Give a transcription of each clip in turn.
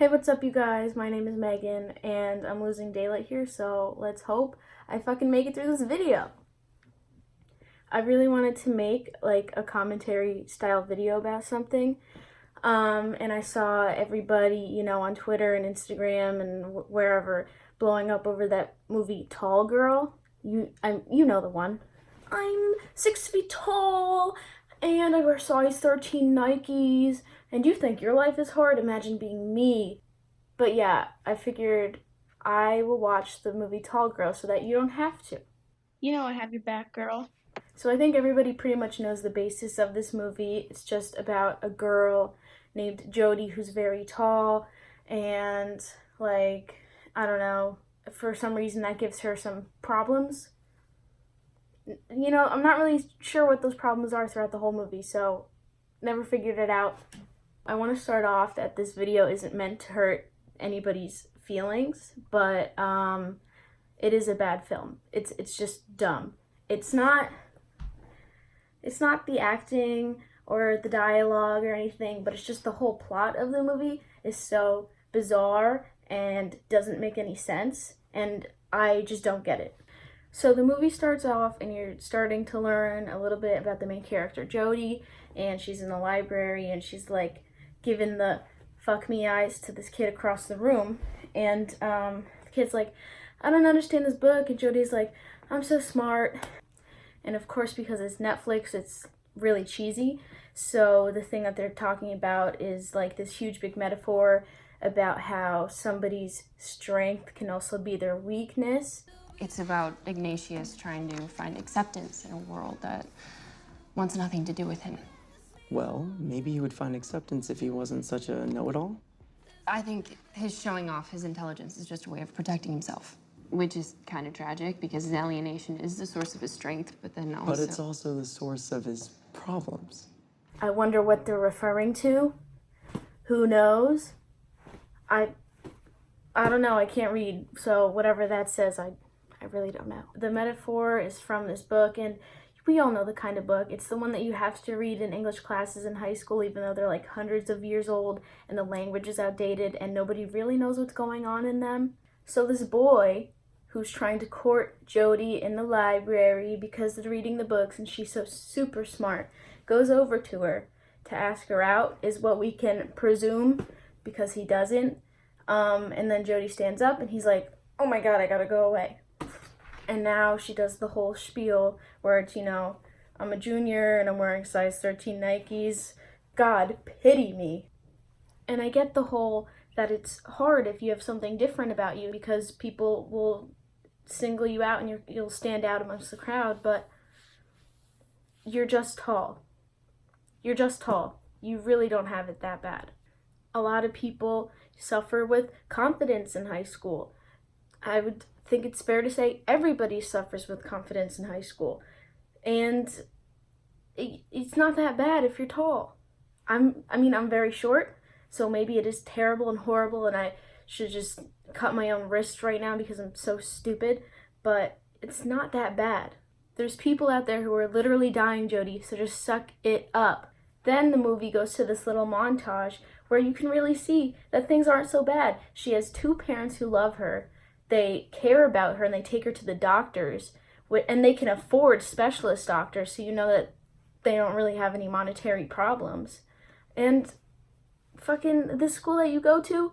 Hey, what's up, you guys? My name is Megan, and I'm losing daylight here, so let's hope I fucking make it through this video. I really wanted to make like a commentary style video about something, and I saw everybody, on Twitter and Instagram and wherever blowing up over that movie Tall Girl. You know the one. I'm 6 feet tall, and I wear size 13 Nikes, and you think your life is hard? Imagine being me. But yeah, I figured I will watch the movie Tall Girl so that you don't have to. You know I have your back, girl. So I think everybody pretty much knows the basis of this movie. It's just about a girl named Jody who's very tall, and I don't know, for some reason that gives her some problems. I'm not really sure what those problems are throughout the whole movie, so never figured it out. I want to start off that this video isn't meant to hurt anybody's feelings, but it is a bad film. It's just dumb. It's not the acting or the dialogue or anything, but it's just the whole plot of the movie is so bizarre and doesn't make any sense, and I just don't get it. So the movie starts off and you're starting to learn a little bit about the main character, Jody, and she's in the library and she's like giving the fuck me eyes to this kid across the room, and the kid's like, I don't understand this book, and Jody's like, I'm so smart. And of course, because it's Netflix, it's really cheesy. So the thing that they're talking about is like this huge big metaphor about how somebody's strength can also be their weakness. It's about Ignatius trying to find acceptance in a world that wants nothing to do with him. Well, maybe he would find acceptance if he wasn't such a know-it-all. I think his showing off his intelligence is just a way of protecting himself, which is kind of tragic because his alienation is the source of his strength, but then also... But it's also the source of his problems. I wonder what they're referring to. Who knows? I don't know. I can't read, so whatever that says, I really don't know. The metaphor is from this book, and we all know the kind of book. It's the one that you have to read in English classes in high school, even though they're like hundreds of years old and the language is outdated and nobody really knows what's going on in them. So this boy who's trying to court Jody in the library because they're reading the books and she's so super smart, goes over to her to ask her out, is what we can presume, because he doesn't. And then Jody stands up and he's like, oh my god, I gotta go away. And now she does the whole spiel where it's, I'm a junior and I'm wearing size 13 Nikes. God, pity me. And I get the whole that it's hard if you have something different about you because people will single you out and you'll stand out amongst the crowd, but you're just tall. You're just tall. You really don't have it that bad. A lot of people suffer with confidence in high school. I would think it's fair to say everybody suffers with confidence in high school. And it's not that bad if you're tall. I'm very short, so maybe it is terrible and horrible and I should just cut my own wrist right now because I'm so stupid, but it's not that bad. There's people out there who are literally dying, Jody, so just suck it up. Then the movie goes to this little montage where you can really see that things aren't so bad. She has two parents who love her. They care about her and they take her to the doctors, and they can afford specialist doctors, so you know that they don't really have any monetary problems. And fucking this school that you go to,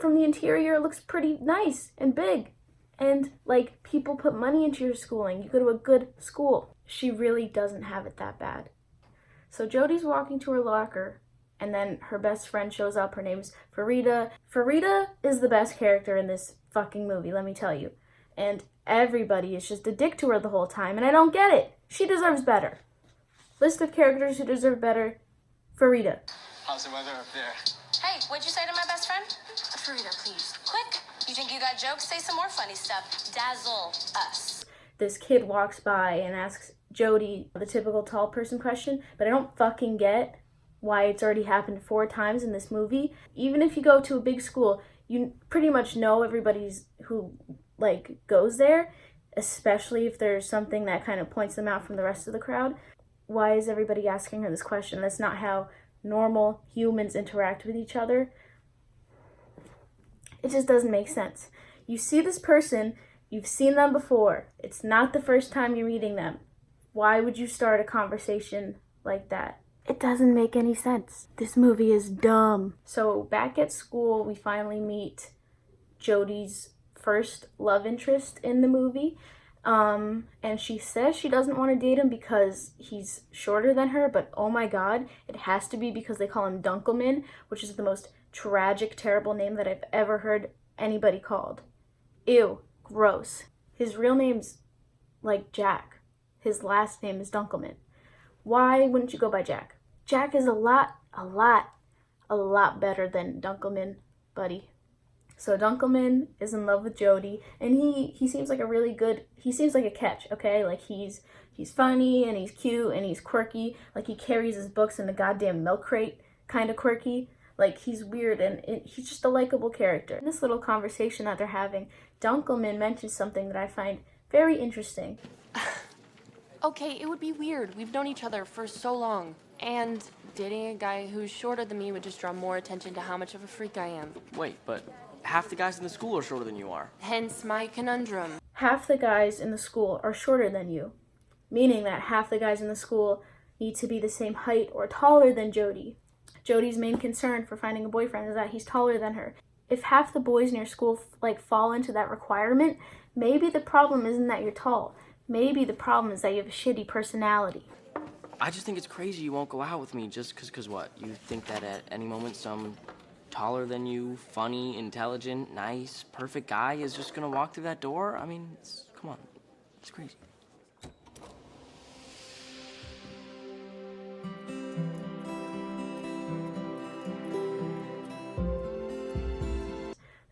from the interior, looks pretty nice and big. And like, people put money into your schooling. You go to a good school. She really doesn't have it that bad. So Jody's walking to her locker, and then her best friend shows up. Her name's Farida. Farida is the best character in this fucking movie, let me tell you. And everybody is just a dick to her the whole time, and I don't get it. She deserves better. List of characters who deserve better. Farida. How's the weather up there? Hey, what'd you say to my best friend? Farida, please. Quick. You think you got jokes? Say some more funny stuff. Dazzle us. This kid walks by and asks Jody the typical tall person question, but I don't fucking get why it's already happened 4 times in this movie. Even if you go to a big school, you pretty much know everybody's who goes there, especially if there's something that kind of points them out from the rest of the crowd. Why is everybody asking her this question? That's not how normal humans interact with each other. It just doesn't make sense. You see this person, you've seen them before. It's not the first time you're meeting them. Why would you start a conversation like that? It doesn't make any sense. This movie is dumb. So back at school, we finally meet Jodie's first love interest in the movie. And she says she doesn't want to date him because he's shorter than her, but oh my god, it has to be because they call him Dunkelman, which is the most tragic, terrible name that I've ever heard anybody called. Ew, gross. His real name's like Jack. His last name is Dunkelman. Why wouldn't you go by Jack? Jack is a lot better than Dunkelman, buddy. So Dunkelman is in love with Jodie, and he seems like he seems like a catch, okay? Like he's funny, and he's cute, and he's quirky. Like he carries his books in a goddamn milk crate, kind of quirky. Like he's weird, and he's just a likable character. In this little conversation that they're having, Dunkelman mentions something that I find very interesting. Okay, it would be weird. We've known each other for so long. And dating a guy who's shorter than me would just draw more attention to how much of a freak I am. Wait, but half the guys in the school are shorter than you are. Hence my conundrum. Half the guys in the school are shorter than you, meaning that half the guys in the school need to be the same height or taller than Jodie. Jodie's main concern for finding a boyfriend is that he's taller than her. If half the boys in your school fall into that requirement, maybe the problem isn't that you're tall. Maybe the problem is that you have a shitty personality. I just think it's crazy you won't go out with me just because what? You think that at any moment some taller than you, funny, intelligent, nice, perfect guy is just gonna walk through that door? I mean, come on, it's crazy.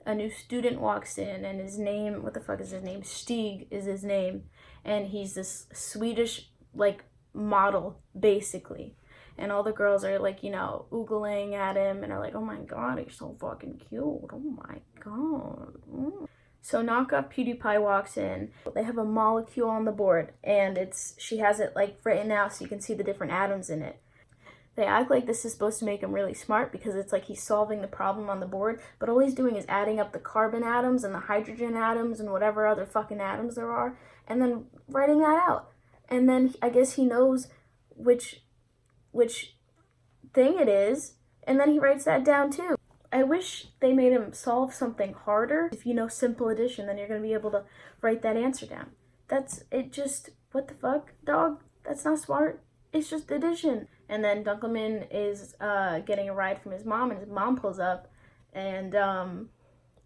A new student walks in, and his name, what the fuck is his name? Stig is his name, and he's this Swedish, model, basically. And all the girls are, oogling at him, and are like, oh my god, he's so fucking cute, oh my god. So Knockoff PewDiePie walks in. They have a molecule on the board, and she has it, written out so you can see the different atoms in it. They act like this is supposed to make him really smart because it's like he's solving the problem on the board, but all he's doing is adding up the carbon atoms and the hydrogen atoms and whatever other fucking atoms there are, and then writing that out. And then I guess he knows which thing it is, and then he writes that down too. I wish they made him solve something harder. If you know simple addition, then you're going to be able to write that answer down. That's it. Just, what the fuck, dog? That's not smart. It's just addition. And then Dunkelman is getting a ride from his mom, and his mom pulls up, and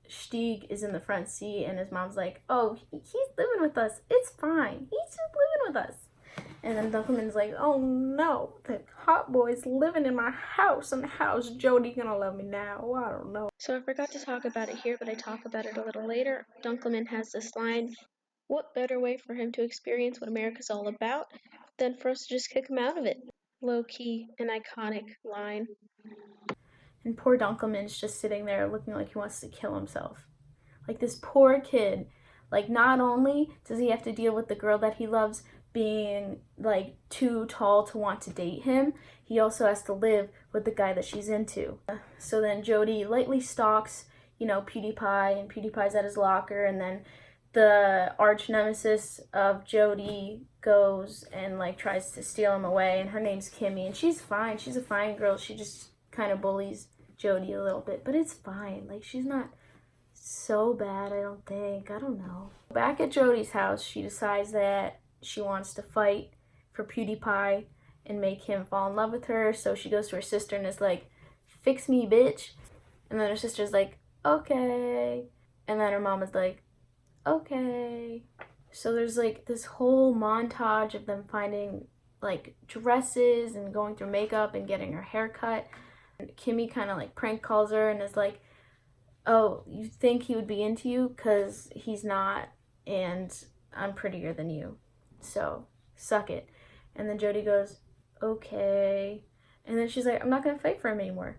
Stig is in the front seat, and his mom's like, oh, he's living with us. It's fine. He's just living with us. And then Dunkelman's like, oh no, the hot boy's living in my house, and how's Jodie gonna love me now? I don't know. So I forgot to talk about it here, but I talk about it a little later. Dunkelman has this line, what better way for him to experience what America's all about than for us to just kick him out of it? Low-key, an iconic line. And poor Dunkelman's just sitting there looking like he wants to kill himself. Like, this poor kid, not only does he have to deal with the girl that he loves being, too tall to want to date him, he also has to live with the guy that she's into. So then Jodie lightly stalks, PewDiePie, and PewDiePie's at his locker, and then the arch nemesis of Jodie goes and tries to steal him away, and her name's Kimmy, and she's fine. She's a fine girl. She just kind of bullies Jodie a little bit, but it's fine. She's not so bad, I don't think. I don't know. Back at Jodie's house, she decides that she wants to fight for PewDiePie and make him fall in love with her, so she goes to her sister and is like, fix me, bitch. And then her sister's like, okay. And then her mom is like, okay. So there's this whole montage of them finding dresses and going through makeup and getting her hair cut. And Kimmy kind of prank calls her and is like, oh, you think he would be into you? 'Cause he's not, and I'm prettier than you. So suck it. And then Jodie goes, okay. And then she's like, I'm not going to fight for him anymore.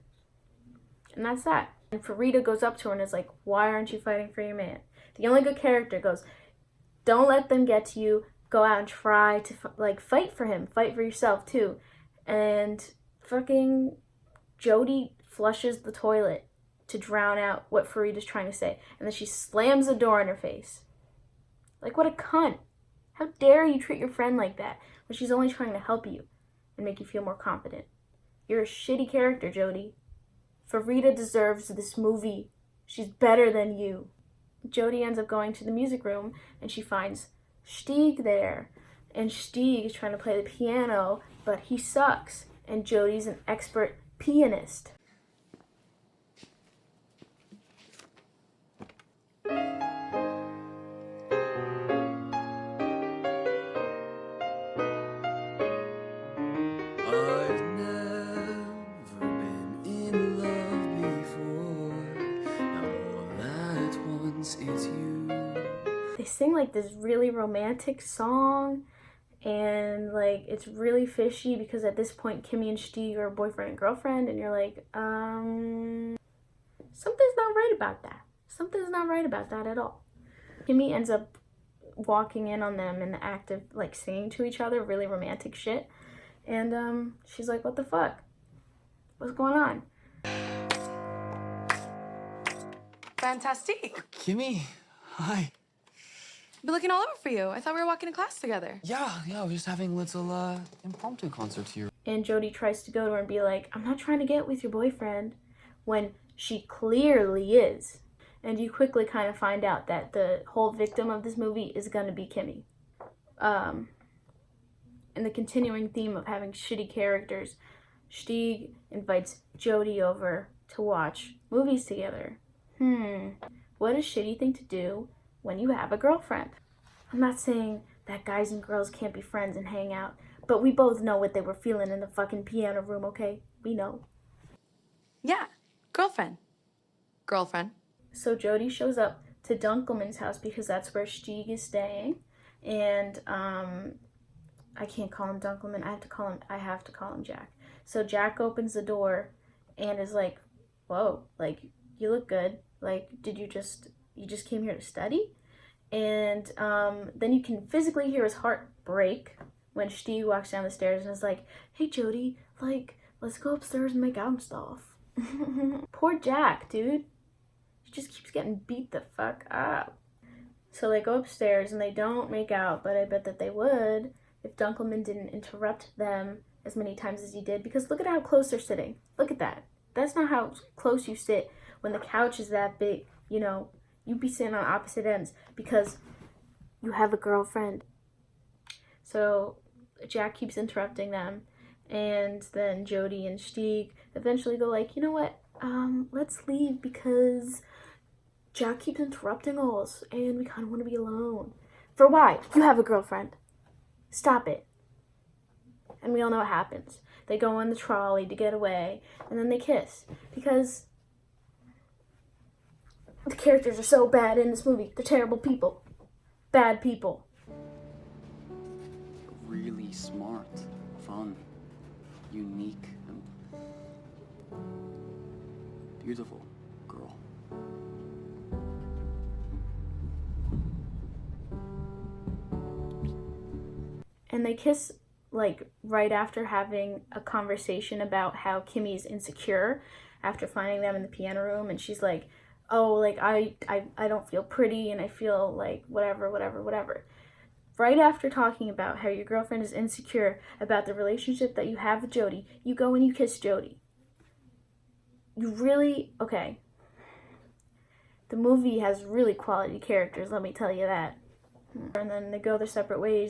And that's that. And Farida goes up to her and is like, why aren't you fighting for your man? The only good character goes, don't let them get to you. Go out and try to fight for him. Fight for yourself too. And fucking Jodie flushes the toilet to drown out what Farida's trying to say. And then she slams the door in her face. Like, what a cunt. How dare you treat your friend like that when she's only trying to help you and make you feel more confident. You're a shitty character, Jody. Farida deserves this movie. She's better than you. Jody ends up going to the music room and she finds Stieg there. And Stieg is trying to play the piano, but he sucks. And Jody's an expert pianist. I've never been in love before. Now all at once it's you. They sing like this really romantic song, and like it's really fishy because at this point Kimmy and Stieg are boyfriend and girlfriend, and you're like, something's not right about that. Something's not right about that at all. Kimmy ends up walking in on them in the act of like singing to each other, really romantic shit. And she's like, what the fuck? What's going on? Fantastic. Kimmy, hi. Been looking all over for you. I thought we were walking to class together. Yeah, we're just having a little impromptu concert here. And Jody tries to go to her and be like, I'm not trying to get with your boyfriend, when she clearly is. And you quickly kind of find out that the whole victim of this movie is going to be Kimmy. And the continuing theme of having shitty characters, Stieg invites Jody over to watch movies together. What a shitty thing to do when you have a girlfriend. I'm not saying that guys and girls can't be friends and hang out, but we both know what they were feeling in the fucking piano room, okay? We know. Yeah, girlfriend. Girlfriend. So Jody shows up to Dunkelman's house because that's where Stieg is staying. And I can't call him Dunkelman. I have to call him Jack. So Jack opens the door and is like, whoa, like, you look good. Like, you just came here to study? And then you can physically hear his heart break when Stieg walks down the stairs and is like, hey, Jody, like, let's go upstairs and make out and stuff. Poor Jack, dude. He just keeps getting beat the fuck up. So they go upstairs and they don't make out, but I bet that they would if Dunkelman didn't interrupt them as many times as he did, because look at how close they're sitting. Look at that. That's not how close you sit when the couch is that big, you know. You'd be sitting on opposite ends because you have a girlfriend. So Jack keeps interrupting them, and then Jody and Stieg eventually go like, you know what, let's leave because Jack keeps interrupting us and we kind of want to be alone. For why? You have a girlfriend. Stop it. And we all know what happens. They go on the trolley to get away, and then they kiss because the characters are so bad in this movie. They're terrible people. Bad people. Really smart, fun, unique, and beautiful girl. And they kiss like right after having a conversation about how Kimmy's insecure after finding them in the piano room, and she's like, oh, like I don't feel pretty and I feel like whatever. Right after talking about how your girlfriend is insecure about the relationship that you have with Jody, you go and you kiss Jody. You really, okay. The movie has really quality characters, let me tell you that. And then they go their separate ways.